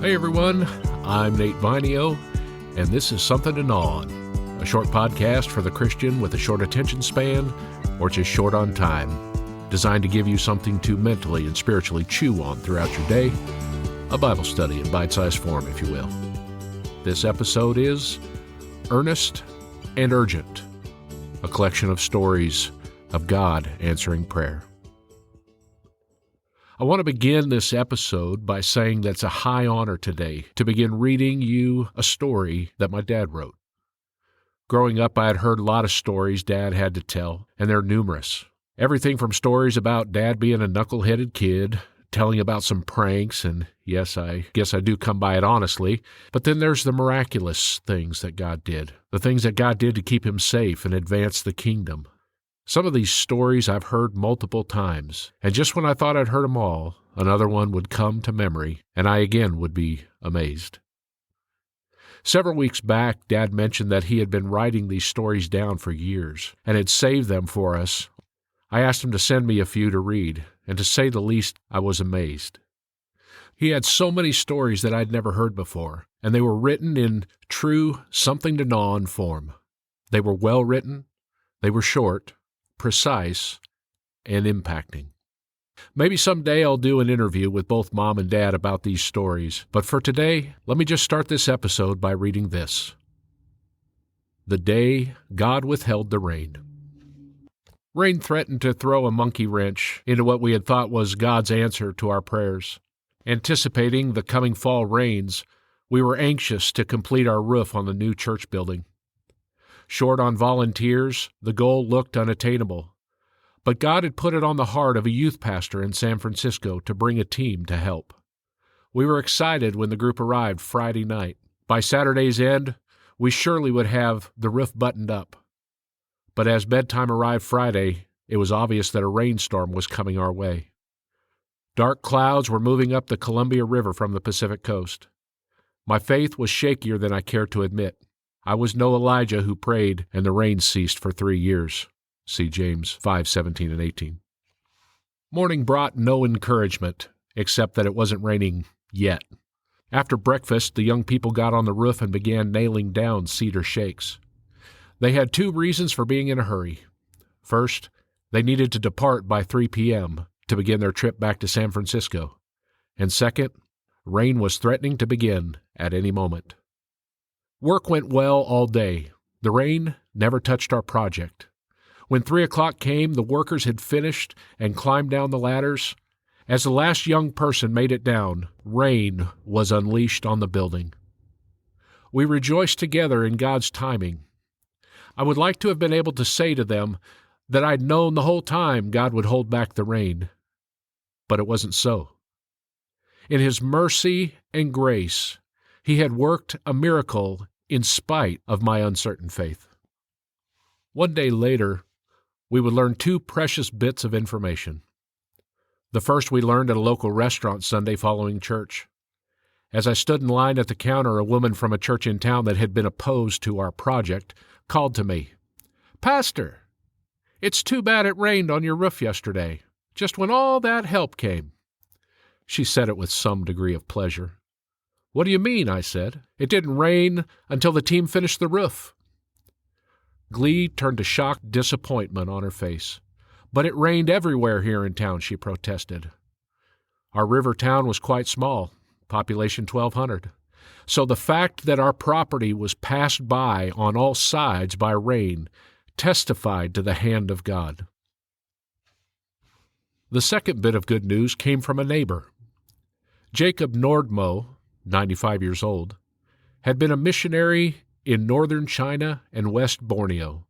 Hey everyone, I'm Nate Vinio, and this is Something to Gnaw On, a short podcast for the Christian with a short attention span or just short on time, designed to give you something to mentally and spiritually chew on throughout your day, a Bible study in bite-sized form, if you will. This episode is Earnest and Urgent, a collection of stories of God answering prayer. I want to begin this episode by saying that it's a high honor today to begin reading you a story that my dad wrote. Growing up, I had heard a lot of stories Dad had to tell, and they're numerous. Everything from stories about Dad being a knuckle-headed kid, telling about some pranks, and yes, I guess I do come by it honestly, but then there's the miraculous things that God did, the things that God did to keep him safe and advance the kingdom. Some of these stories I've heard multiple times, and just when I thought I'd heard them all, another one would come to memory, and I again would be amazed. Several weeks back, Dad mentioned that he had been writing these stories down for years, and had saved them for us. I asked him to send me a few to read, and to say the least, I was amazed. He had so many stories that I'd never heard before, and they were written in true something to gnaw on form. They were well written, they were short, precise, and impacting. Maybe someday I'll do an interview with both Mom and Dad about these stories, but for today, let me just start this episode by reading this. The day God withheld the rain. Rain threatened to throw a monkey wrench into what we had thought was God's answer to our prayers. Anticipating the coming fall rains, we were anxious to complete our roof on the new church building. Short on volunteers, the goal looked unattainable. But God had put it on the heart of a youth pastor in San Francisco to bring a team to help. We were excited when the group arrived Friday night. By Saturday's end, we surely would have the roof buttoned up. But as bedtime arrived Friday, it was obvious that a rainstorm was coming our way. Dark clouds were moving up the Columbia River from the Pacific coast. My faith was shakier than I cared to admit. I was no Elijah who prayed, and the rain ceased for 3 years. See James 5:17 and 18. Morning brought no encouragement, except that it wasn't raining yet. After breakfast, the young people got on the roof and began nailing down cedar shakes. They had 2 reasons for being in a hurry. First, they needed to depart by 3 p.m. to begin their trip back to San Francisco. And second, rain was threatening to begin at any moment. Work went well all day. The rain never touched our project. When 3 o'clock came, the workers had finished and climbed down the ladders. As the last young person made it down, rain was unleashed on the building. We rejoiced together in God's timing. I would like to have been able to say to them that I'd known the whole time God would hold back the rain, but it wasn't so. In His mercy and grace, He had worked a miracle in spite of my uncertain faith. One day later, we would learn 2 precious bits of information. The first we learned at a local restaurant Sunday following church. As I stood in line at the counter, a woman from a church in town that had been opposed to our project called to me, "Pastor, it's too bad it rained on your roof yesterday, just when all that help came." She said it with some degree of pleasure. "What do you mean?" I said. "It didn't rain until the team finished the roof." Glee turned to shocked disappointment on her face. "But it rained everywhere here in town," she protested. Our river town was quite small, population 1,200. So the fact that our property was passed by on all sides by rain testified to the hand of God. The second bit of good news came from a neighbor. Jacob Nordmo, 95 years old, had been a missionary in northern China and West Borneo.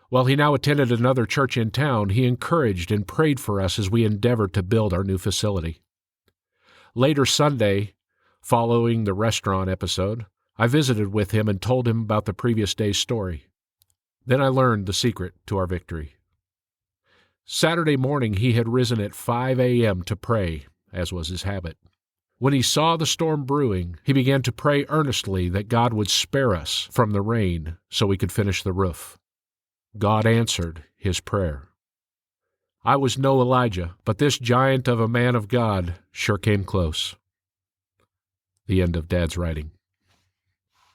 While he now attended another church in town, he encouraged and prayed for us as we endeavored to build our new facility. Later Sunday, following the restaurant episode, I visited with him and told him about the previous day's story. Then I learned the secret to our victory. Saturday morning he had risen at 5 a.m. to pray, as was his habit. When he saw the storm brewing, he began to pray earnestly that God would spare us from the rain so we could finish the roof. God answered his prayer. I was no Elijah, but this giant of a man of God sure came close. The end of Dad's writing.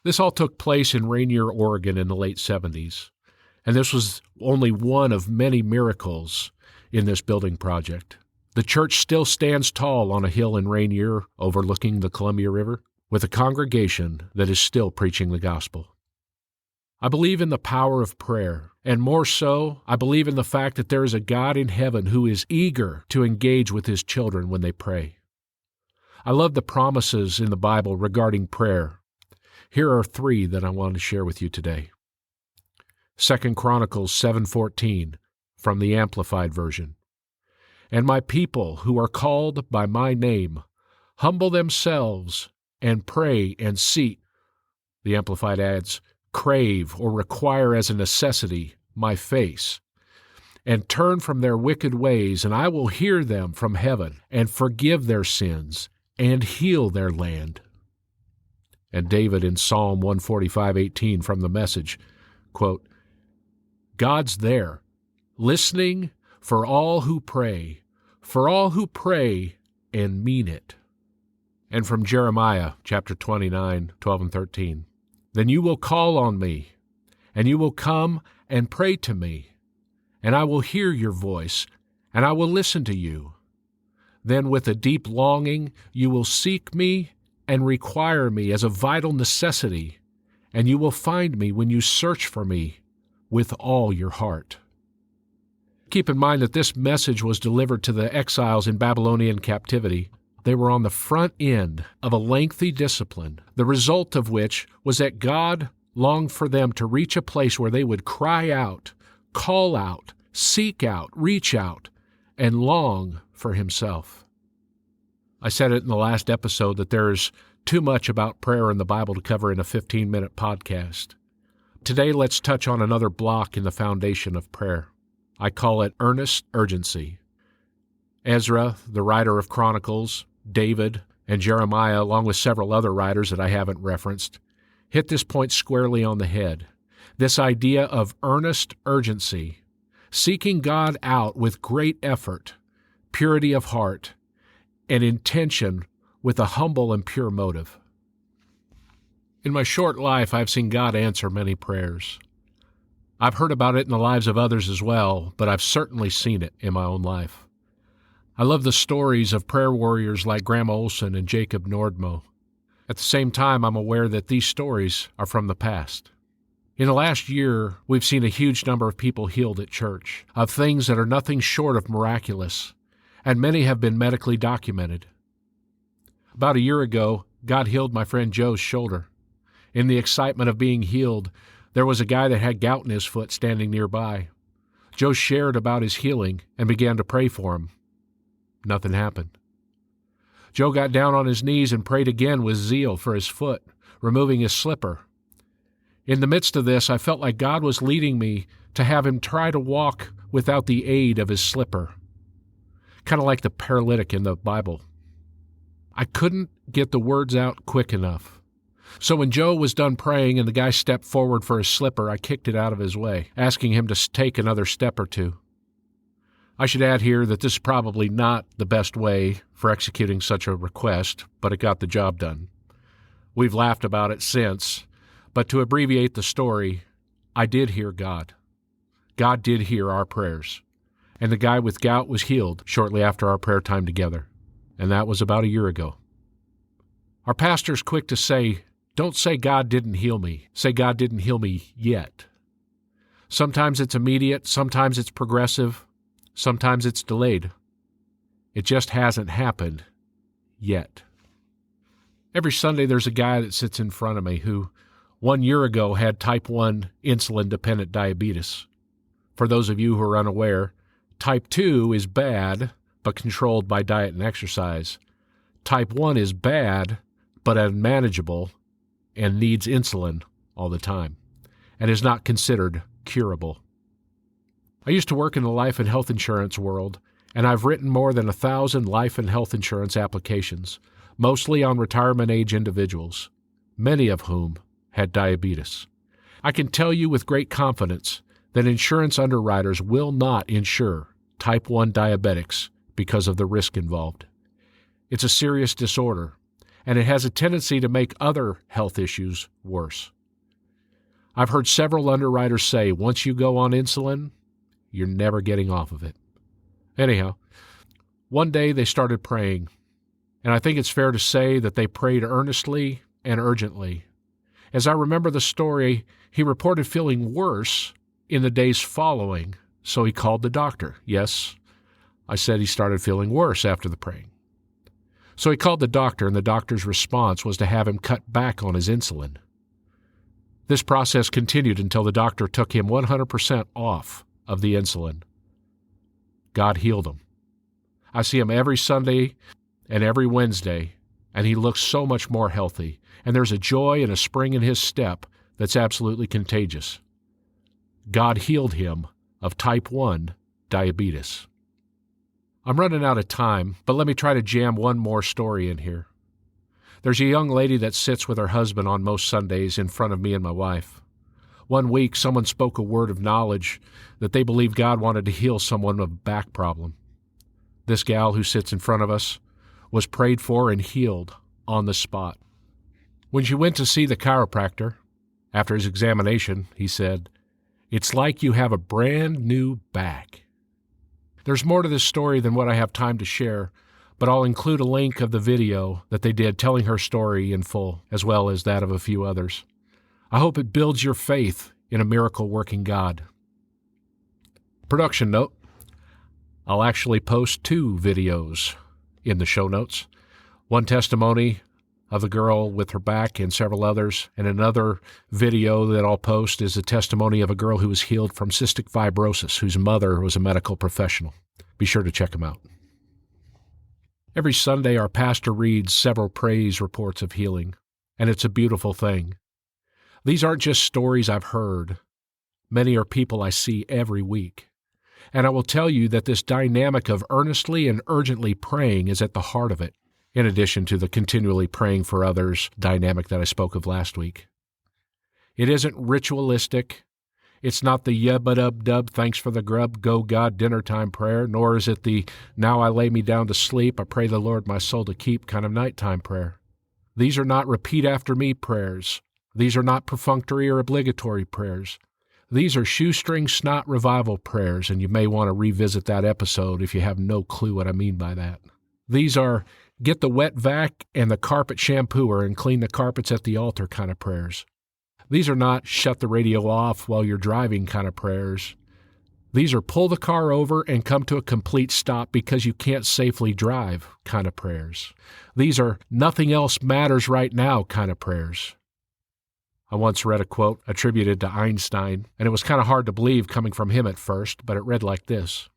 This all took place in Rainier, Oregon in the late 70s, and this was only one of many miracles in this building project. The church still stands tall on a hill in Rainier overlooking the Columbia River, with a congregation that is still preaching the gospel. I believe in the power of prayer, and more so, I believe in the fact that there is a God in heaven who is eager to engage with his children when they pray. I love the promises in the Bible regarding prayer. Here are 3 that I want to share with you today. 2 Chronicles 7:14 from the Amplified Version. And my people who are called by my name humble themselves and pray and seek, the Amplified adds, crave or require as a necessity my face, and turn from their wicked ways, and I will hear them from heaven and forgive their sins and heal their land. And David in Psalm 145:18 from the Message, quote, God's there, listening for all who pray and mean it. And from Jeremiah chapter 29:12 and 13, Then you will call on me, and you will come and pray to me, and I will hear your voice, and I will listen to you. Then with a deep longing you will seek me and require me as a vital necessity, and you will find me when you search for me with all your heart. Keep in mind that this message was delivered to the exiles in Babylonian captivity. They were on the front end of a lengthy discipline, the result of which was that God longed for them to reach a place where they would cry out, call out, seek out, reach out, and long for himself. I said it in the last episode that there is too much about prayer in the Bible to cover in a 15-minute podcast. Today, let's touch on another block in the foundation of prayer. I call it earnest urgency. Ezra, the writer of Chronicles, David, and Jeremiah, along with several other writers that I haven't referenced, hit this point squarely on the head. This idea of earnest urgency, seeking God out with great effort, purity of heart, and intention with a humble and pure motive. In my short life, I've seen God answer many prayers. I've heard about it in the lives of others as well, but I've certainly seen it in my own life. I love the stories of prayer warriors like Graham Olson and Jacob Nordmo. At the same time, I'm aware that these stories are from the past. In the last year, we've seen a huge number of people healed at church, of things that are nothing short of miraculous, and many have been medically documented. About a year ago, God healed my friend Joe's shoulder. In the excitement of being healed, there was a guy that had gout in his foot standing nearby. Joe shared about his healing and began to pray for him. Nothing happened. Joe got down on his knees and prayed again with zeal for his foot, removing his slipper. In the midst of this, I felt like God was leading me to have him try to walk without the aid of his slipper, kind of like the paralytic in the Bible. I couldn't get the words out quick enough. So when Joe was done praying and the guy stepped forward for his slipper, I kicked it out of his way, asking him to take another step or two. I should add here that this is probably not the best way for executing such a request, but it got the job done. We've laughed about it since, but to abbreviate the story, I did hear God. God did hear our prayers, and the guy with gout was healed shortly after our prayer time together, and that was about a year ago. Our pastor's quick to say, don't say God didn't heal me. Say God didn't heal me yet. Sometimes it's immediate, sometimes it's progressive, sometimes it's delayed. It just hasn't happened yet. Every Sunday there's a guy that sits in front of me who 1 year ago had type 1 insulin-dependent diabetes. For those of you who are unaware, type 2 is bad but controlled by diet and exercise. Type 1 is bad but unmanageable and needs insulin all the time and is not considered curable. I used to work in the life and health insurance world, and I've written more than 1,000 life and health insurance applications, mostly on retirement age individuals, many of whom had diabetes. I can tell you with great confidence that insurance underwriters will not insure type 1 diabetics because of the risk involved. It's a serious disorder, and it has a tendency to make other health issues worse. I've heard several underwriters say once you go on insulin, you're never getting off of it. Anyhow, one day they started praying, and I think it's fair to say that they prayed earnestly and urgently. As I remember the story, he reported feeling worse in the days following, so he called the doctor. Yes, I said he started feeling worse after the praying. So he called the doctor, and the doctor's response was to have him cut back on his insulin. This process continued until the doctor took him 100% off of the insulin. God healed him. I see him every Sunday and every Wednesday, and he looks so much more healthy, and there's a joy and a spring in his step that's absolutely contagious. God healed him of type 1 diabetes. I'm running out of time, but let me try to jam one more story in here. There's a young lady that sits with her husband on most Sundays in front of me and my wife. One week, someone spoke a word of knowledge that they believed God wanted to heal someone with a back problem. This gal who sits in front of us was prayed for and healed on the spot. When she went to see the chiropractor, after his examination, he said, "It's like you have a brand new back." There's more to this story than what I have time to share, but I'll include a link of the video that they did telling her story in full, as well as that of a few others. I hope it builds your faith in a miracle-working God. Production note, I'll actually post 2 videos in the show notes. One testimony of a girl with her back and several others, and another video that I'll post is a testimony of a girl who was healed from cystic fibrosis, whose mother was a medical professional. Be sure to check them out. Every Sunday, our pastor reads several praise reports of healing, and it's a beautiful thing. These aren't just stories I've heard. Many are people I see every week. And I will tell you that this dynamic of earnestly and urgently praying is at the heart of it, in addition to the continually praying for others dynamic that I spoke of last week. It isn't ritualistic. It's not the yubba-dub-dub, thanks for the grub, go God, dinner time prayer, nor is it the now I lay me down to sleep, I pray the Lord my soul to keep kind of nighttime prayer. These are not repeat after me prayers. These are not perfunctory or obligatory prayers. These are shoestring snot revival prayers, and you may want to revisit that episode if you have no clue what I mean by that. These are get the wet vac and the carpet shampooer and clean the carpets at the altar kind of prayers. These are not shut the radio off while you're driving kind of prayers. These are pull the car over and come to a complete stop because you can't safely drive kind of prayers. These are nothing else matters right now kind of prayers. I once read a quote attributed to Einstein, and it was kind of hard to believe coming from him at first, but it read like this: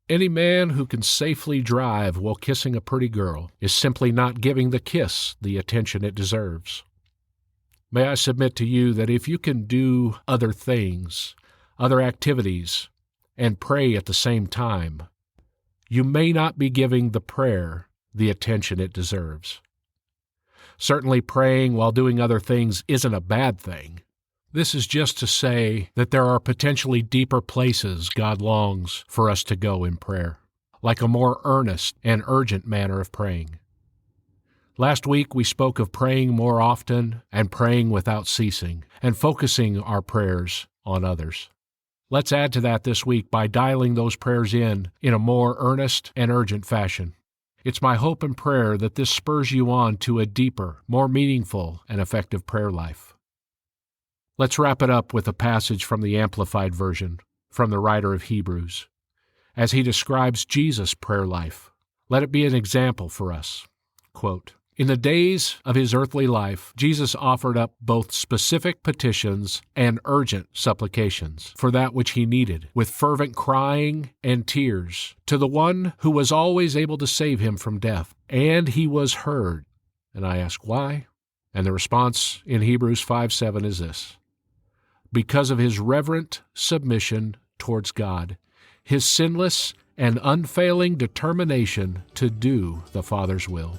"Any man who can safely drive while kissing a pretty girl is simply not giving the kiss the attention it deserves." May I submit to you that if you can do other things, other activities, and pray at the same time, you may not be giving the prayer the attention it deserves. Certainly praying while doing other things isn't a bad thing. This is just to say that there are potentially deeper places God longs for us to go in prayer, like a more earnest and urgent manner of praying. Last week we spoke of praying more often and praying without ceasing, and focusing our prayers on others. Let's add to that this week by dialing those prayers in a more earnest and urgent fashion. It's my hope and prayer that this spurs you on to a deeper, more meaningful, and effective prayer life. Let's wrap it up with a passage from the Amplified Version, from the writer of Hebrews. As he describes Jesus' prayer life, let it be an example for us. Quote, "In the days of his earthly life, Jesus offered up both specific petitions and urgent supplications for that which he needed, with fervent crying and tears, to the one who was always able to save him from death. And he was heard." And I ask why? And the response in Hebrews 5:7 is this: because of his reverent submission towards God, his sinless and unfailing determination to do the Father's will.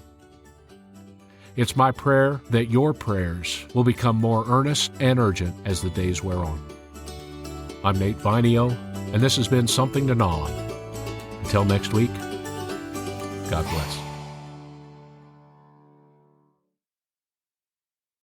It's my prayer that your prayers will become more earnest and urgent as the days wear on. I'm Nate Vinio, and this has been Something to Gnaw On. Until next week, God bless.